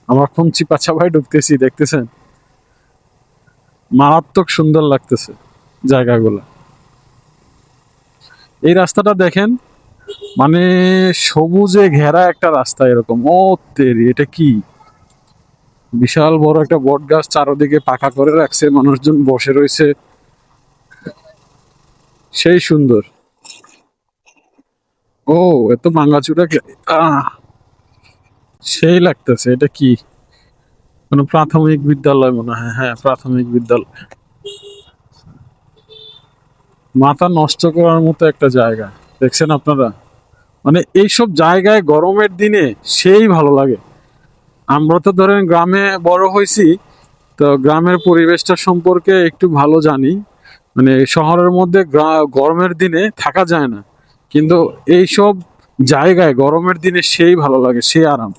আমরা খুঁচি পাছা ভাই ঢুকতেছি, দেখতেছেন মারাত্মক সুন্দর লাগতেছে জায়গাগুলো। এই রাস্তাটা দেখেন, মানে সবুজে ঘেরা একটা রাস্তা এরকম। ও তেরি, এটা কি বিশাল বড় একটা বট গাছ, চারদিকে পাকা করে রাখছে, মানুষজন বসে রয়েছে, সেই সুন্দর। ও এত ভাঙাচুরা আহ সেই লাগতেছে। এটা কি কোনো প্রাথমিক বিদ্যালয় মনে হয়, হ্যাঁ প্রাথমিক বিদ্যালয়। মাথা নষ্ট করার মতো একটা জায়গা, দেখছেন আপনারা? মানে এইসব জায়গায় গরমের দিনে সেই ভালো লাগে। আমরা তো ধরেন গ্রামে বড় হয়েছি, তো গ্রামের পরিবেশটা সম্পর্কে একটু ভালো জানি। মানে শহরের মধ্যে গরমের দিনে থাকা যায় না, কিন্তু এইসব জায়গায় গরমের দিনে সেই ভালো লাগে, সেই আরাম।